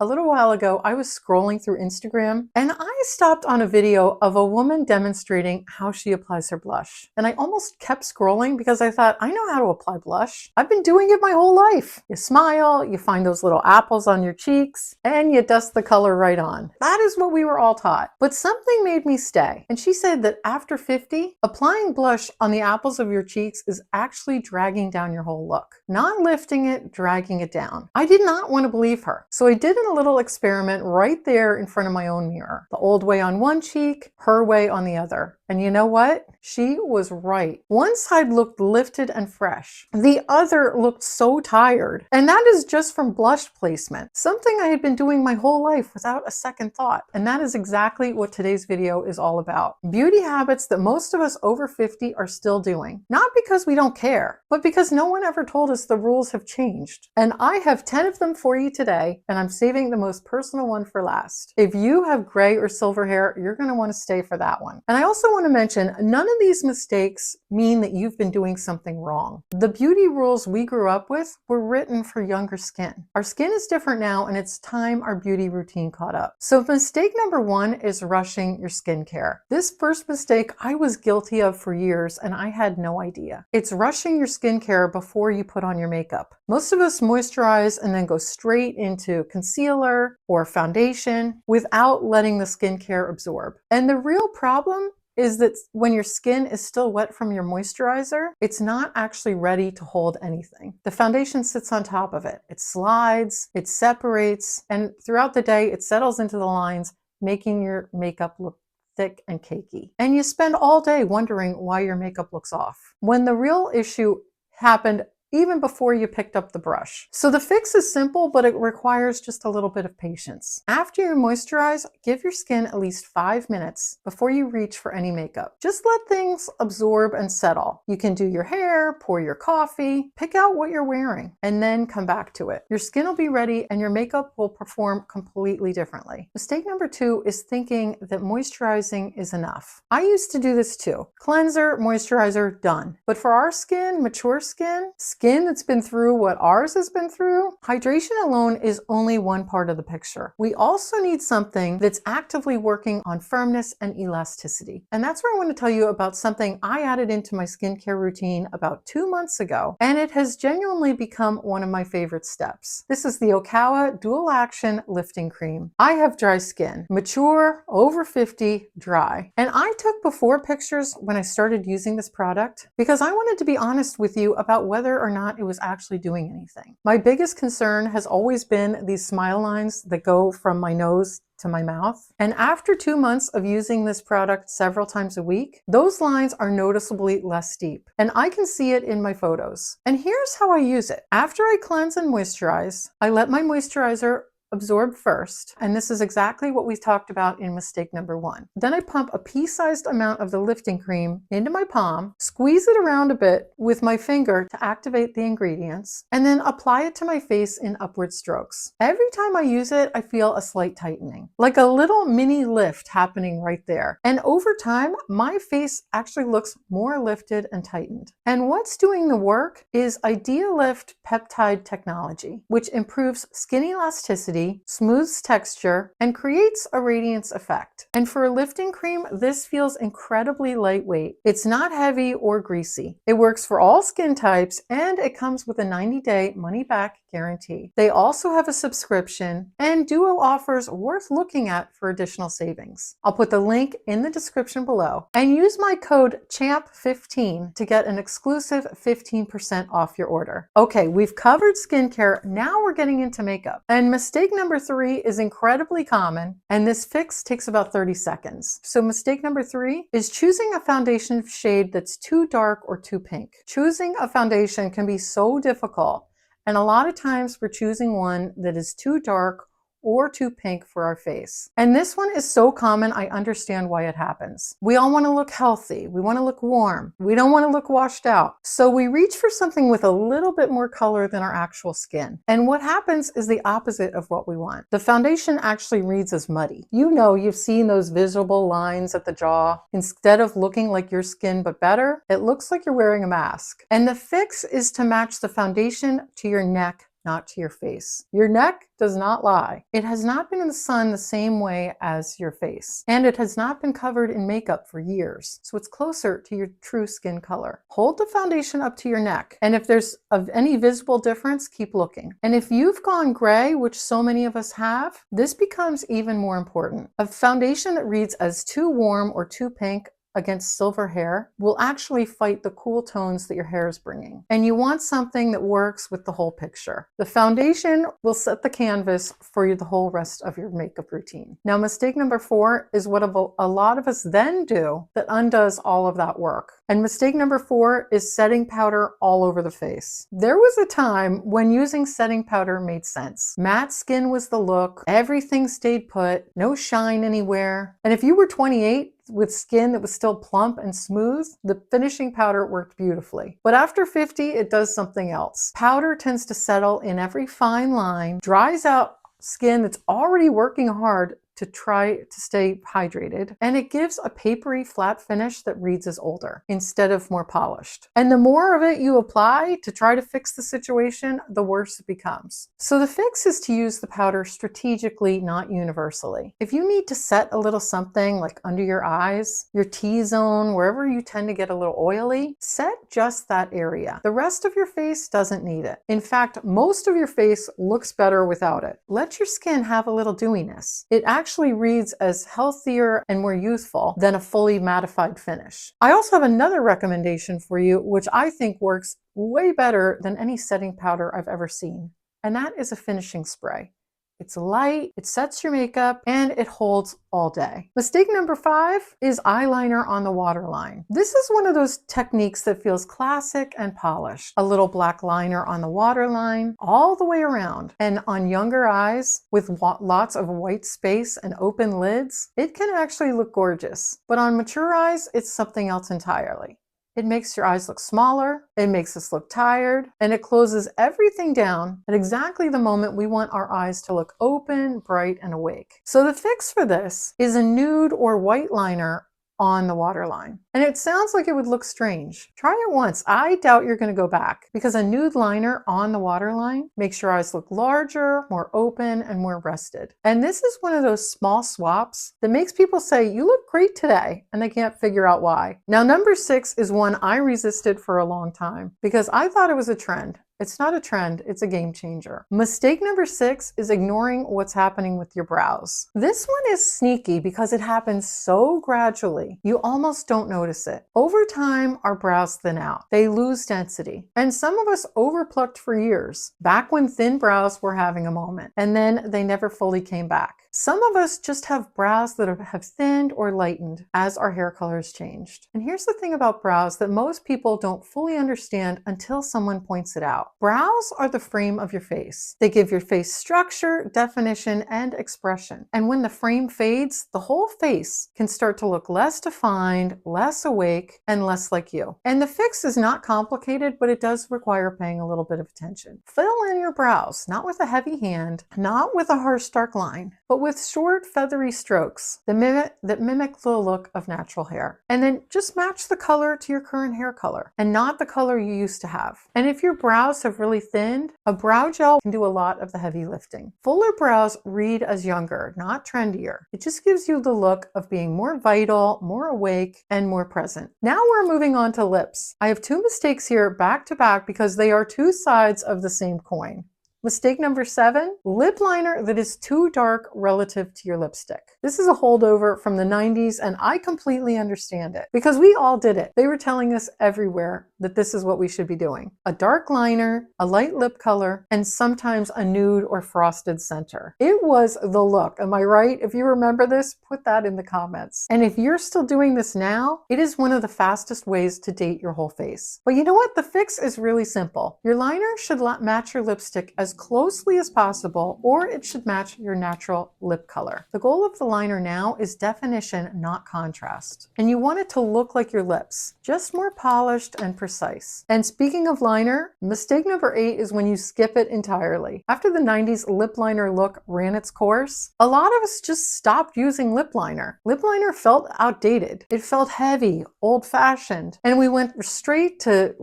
A little while ago, I was scrolling through Instagram and I stopped on a video of a woman demonstrating how she applies her blush. And I almost kept scrolling because I thought, I know how to apply blush. I've been doing it my whole life. You smile, you find those little apples on your cheeks, and you dust the color right on. That is what we were all taught. But something made me stay. And she said that after 50, applying blush on the apples of your cheeks is actually dragging down your whole look. Not lifting it, dragging it down. I did not want to believe her. So I did a little experiment right there in front of my own mirror. The old way on one cheek, her way on the other. And you know what? She was right. One side looked lifted and fresh. The other looked so tired. And that is just from blush placement. Something I had been doing my whole life without a second thought. And that is exactly what today's video is all about. Beauty habits that most of us over 50 are still doing. Not because we don't care, but because no one ever told us the rules have changed. And I have 10 of them for you today, and I'm saving the most personal one for last. If you have gray or silver hair, you're going to want to stay for that one. And I also want to mention, none of these mistakes mean that you've been doing something wrong. The beauty rules we grew up with were written for younger skin. Our skin is different now, and it's time our beauty routine caught up. So mistake number one is rushing your skincare. This first mistake I was guilty of for years, and I had no idea. It's rushing your skincare before you put on your makeup. Most of us moisturize and then go straight into concealer or foundation without letting the skincare absorb. And the real problem is that when your skin is still wet from your moisturizer, it's not actually ready to hold anything. The foundation sits on top of it. It slides, it separates, and throughout the day, it settles into the lines, making your makeup look thick and cakey. And you spend all day wondering why your makeup looks off, when the real issue happened even before you picked up the brush. So the fix is simple, but it requires just a little bit of patience. After you moisturize, give your skin at least 5 minutes before you reach for any makeup. Just let things absorb and settle. You can do your hair, pour your coffee, pick out what you're wearing, and then come back to it. Your skin will be ready and your makeup will perform completely differently. Mistake number two is thinking that moisturizing is enough. I used to do this too. Cleanser, moisturizer, done. But for our skin, mature skin that's been through what ours has been through, hydration alone is only one part of the picture. We also need something that's actively working on firmness and elasticity. And that's where I want to tell you about something I added into my skincare routine about 2 months ago, and it has genuinely become one of my favorite steps. This is the Okawa Dual Action Lifting Cream. I have dry skin, mature, over 50, dry. And I took before pictures when I started using this product because I wanted to be honest with you about whether or not it was actually doing anything. My biggest concern has always been these smile lines that go from my nose to my mouth. And after 2 months of using this product several times a week, those lines are noticeably less steep. And I can see it in my photos. And here's how I use it. After I cleanse and moisturize, I let my moisturizer absorb first, and this is exactly what we talked about in mistake number one. Then I pump a pea-sized amount of the lifting cream into my palm, squeeze it around a bit with my finger to activate the ingredients, and then apply it to my face in upward strokes. Every time I use it, I feel a slight tightening, like a little mini lift happening right there. And over time, my face actually looks more lifted and tightened. And what's doing the work is Idealift peptide technology, which improves skin elasticity, smooths texture, and creates a radiance effect. And for a lifting cream, this feels incredibly lightweight. It's not heavy or greasy. It works for all skin types, and it comes with a 90-day money-back guarantee. They also have a subscription, and Duo offers worth looking at for additional savings. I'll put the link in the description below, and use my code CHAMP15 to get an exclusive 15% off your order. Okay, we've covered skincare. Now we're getting into makeup. And mistake number three is incredibly common, and this fix takes about 30 seconds. So mistake number three is choosing a foundation shade that's too dark or too pink. Choosing a foundation can be so difficult, and a lot of times we're choosing one that is too dark or too pink for our face. And this one is so common, I understand why it happens. We all want to look healthy. We want to look warm. We don't want to look washed out. So we reach for something with a little bit more color than our actual skin. And what happens is the opposite of what we want. The foundation actually reads as muddy. You know, you've seen those visible lines at the jaw. Instead of looking like your skin but better, it looks like you're wearing a mask. And the fix is to match the foundation to your neck not to your face. Your neck does not lie. It has not been in the sun the same way as your face, and it has not been covered in makeup for years, so it's closer to your true skin color. Hold the foundation up to your neck, and if there's of any visible difference, keep looking. And if you've gone gray, which so many of us have, this becomes even more important. A foundation that reads as too warm or too pink against silver hair will actually fight the cool tones that your hair is bringing. And you want something that works with the whole picture. The foundation will set the canvas for you the whole rest of your makeup routine. Now, mistake number 4 is what a lot of us then do that undoes all of that work. And mistake number 4 is setting powder all over the face. There was a time when using setting powder made sense. Matte skin was the look, everything stayed put, no shine anywhere. And if you were 28, with skin that was still plump and smooth, the finishing powder worked beautifully. But after 50, it does something else. Powder tends to settle in every fine line, dries out skin that's already working hard to try to stay hydrated, and it gives a papery flat finish that reads as older instead of more polished. And the more of it you apply to try to fix the situation, the worse it becomes. So the fix is to use the powder strategically, not universally. If you need to set a little something like under your eyes, your T-zone, wherever you tend to get a little oily, set just that area. The rest of your face doesn't need it. In fact, most of your face looks better without it. Let your skin have a little dewiness. It actually reads as healthier and more youthful than a fully mattified finish. I also have another recommendation for you, which I think works way better than any setting powder I've ever seen, and that is a finishing spray. It's light, it sets your makeup, and it holds all day. Mistake number 5 is eyeliner on the waterline. This is one of those techniques that feels classic and polished. A little black liner on the waterline, all the way around. And on younger eyes, with lots of white space and open lids, it can actually look gorgeous. But on mature eyes, it's something else entirely. It makes your eyes look smaller, it makes us look tired, and it closes everything down at exactly the moment we want our eyes to look open, bright, and awake. So the fix for this is a nude or white liner on the waterline. And it sounds like it would look strange. Try it once. I doubt you're going to go back, because a nude liner on the waterline makes your eyes look larger, more open, and more rested. And this is one of those small swaps that makes people say, "You look great today," and they can't figure out why. Now, number 6 is one I resisted for a long time because I thought it was a trend. It's not a trend, it's a game changer. Mistake number 6 is ignoring what's happening with your brows. This one is sneaky because it happens so gradually, you almost don't notice it. Over time, our brows thin out. They lose density. And some of us overplucked for years, back when thin brows were having a moment, and then they never fully came back. Some of us just have brows that have thinned or lightened as our hair colors changed. And here's the thing about brows that most people don't fully understand until someone points it out. Brows are the frame of your face. They give your face structure, definition, and expression. And when the frame fades, the whole face can start to look less defined, less awake, and less like you. And the fix is not complicated, but it does require paying a little bit of attention. Fill in your brows, not with a heavy hand, not with a harsh dark line, but with short feathery strokes that mimic the look of natural hair. And then just match the color to your current hair color and not the color you used to have. And if your brows have really thinned, a brow gel can do a lot of the heavy lifting. Fuller brows read as younger, not trendier. It just gives you the look of being more vital, more awake, and more present. Now we're moving on to lips. I have 2 mistakes here back to back because they are 2 sides of the same coin. Mistake number 7, lip liner that is too dark relative to your lipstick. This is a holdover from the 90s, and I completely understand it because we all did it. They were telling us everywhere that this is what we should be doing. A dark liner, a light lip color, and sometimes a nude or frosted center. It was the look. Am I right? If you remember this, put that in the comments. And if you're still doing this now, it is one of the fastest ways to date your whole face. But you know what? The fix is really simple. Your liner should match your lipstick as closely as possible, or it should match your natural lip color. The goal of the liner now is definition, not contrast. And you want it to look like your lips, just more polished and precise. And speaking of liner, mistake number 8 is when you skip it entirely. After the 90s lip liner look ran its course, a lot of us just stopped using lip liner. Lip liner felt outdated. It felt heavy, old-fashioned, and we went straight to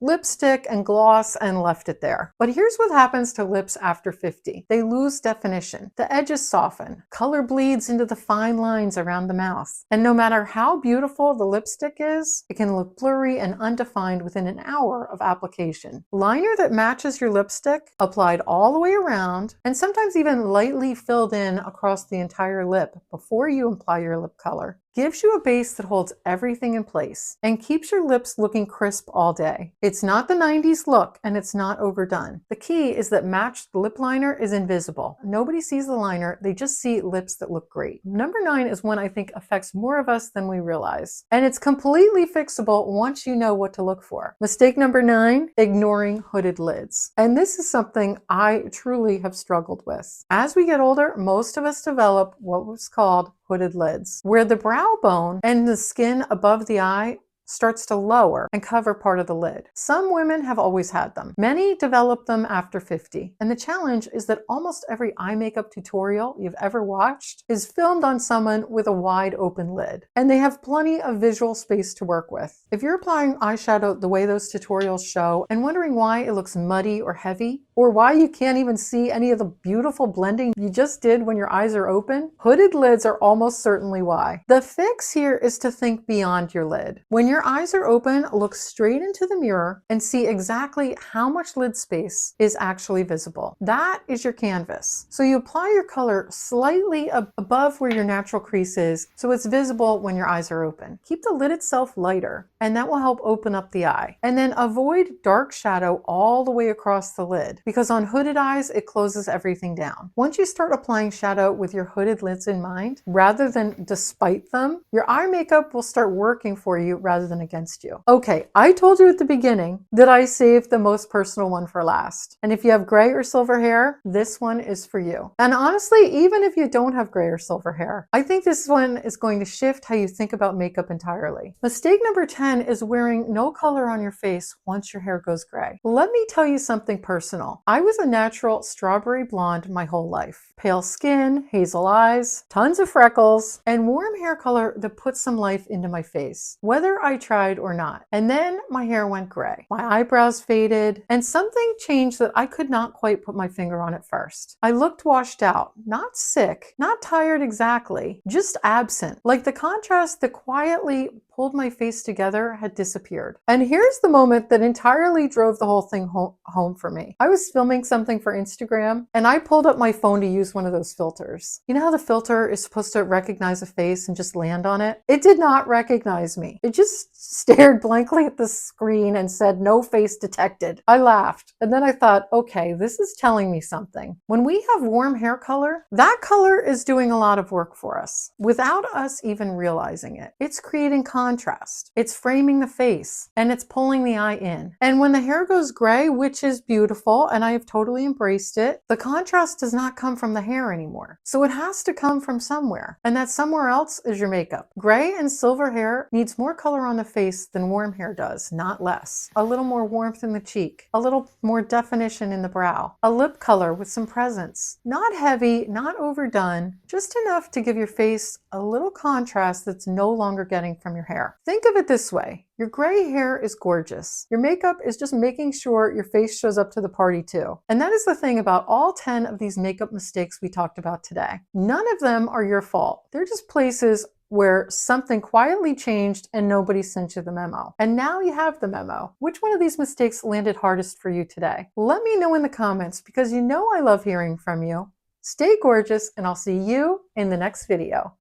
lipstick and gloss and left it there. But here's what happens to lips after 50. They lose definition. The edges soften. Color bleeds into the fine lines around the mouth. And no matter how beautiful the lipstick is, it can look blurry and undefined within an hour of application. Liner that matches your lipstick, applied all the way around, and sometimes even lightly filled in across the entire lip before you apply your lip color, gives you a base that holds everything in place and keeps your lips looking crisp all day. It's not the 90s look and it's not overdone. The key is that matched lip liner is invisible. Nobody sees the liner, they just see lips that look great. Number 9 is one I think affects more of us than we realize. And it's completely fixable once you know what to look for. Mistake number 9, ignoring hooded lids. And this is something I truly have struggled with. As we get older, most of us develop what was called hooded lids, where the brow bone and the skin above the eye starts to lower and cover part of the lid. Some women have always had them. Many develop them after 50. And the challenge is that almost every eye makeup tutorial you've ever watched is filmed on someone with a wide open lid. And they have plenty of visual space to work with. If you're applying eyeshadow the way those tutorials show and wondering why it looks muddy or heavy, or why you can't even see any of the beautiful blending you just did when your eyes are open, hooded lids are almost certainly why. The fix here is to think beyond your lid. When your eyes are open, look straight into the mirror and see exactly how much lid space is actually visible. That is your canvas. So you apply your color slightly above where your natural crease is so it's visible when your eyes are open. Keep the lid itself lighter, and that will help open up the eye. And then avoid dark shadow all the way across the lid, because on hooded eyes, it closes everything down. Once you start applying shadow with your hooded lids in mind, rather than despite them, your eye makeup will start working for you rather than against you. Okay, I told you at the beginning that I saved the most personal one for last. And if you have gray or silver hair, this one is for you. And honestly, even if you don't have gray or silver hair, I think this one is going to shift how you think about makeup entirely. Mistake number 10 is wearing no color on your face once your hair goes gray. Let me tell you something personal. I was a natural strawberry blonde my whole life. Pale skin, hazel eyes, tons of freckles, and warm hair color that put some life into my face, whether I tried or not. And then my hair went gray. My eyebrows faded, and something changed that I could not quite put my finger on at first. I looked washed out, not sick, not tired exactly, just absent, like the contrast that quietly pulled my face together had disappeared. And here's the moment that entirely drove the whole thing home for me. I was filming something for Instagram, and I pulled up my phone to use one of those filters. You know how the filter is supposed to recognize a face and just land on it? It did not recognize me. It just stared blankly at the screen and said, "No face detected." I laughed, and then I thought, okay, this is telling me something. When we have warm hair color, that color is doing a lot of work for us without us even realizing it. It's creating contrast. It's framing the face, and it's pulling the eye in. And when the hair goes gray, which is beautiful, and I have totally embraced it, the contrast does not come from the hair anymore. So it has to come from somewhere, and that somewhere else is your makeup. Gray and silver hair needs more color on the face than warm hair does, not less. A little more warmth in the cheek, a little more definition in the brow, a lip color with some presence. Not heavy, not overdone, just enough to give your face a little contrast that's no longer getting from your hair. Think of it this way. Your gray hair is gorgeous. Your makeup is just making sure your face shows up to the party too. And that is the thing about all 10 of these makeup mistakes we talked about today. None of them are your fault. They're just places where something quietly changed and nobody sent you the memo. And now you have the memo. Which one of these mistakes landed hardest for you today? Let me know in the comments, because you know I love hearing from you. Stay gorgeous, and I'll see you in the next video.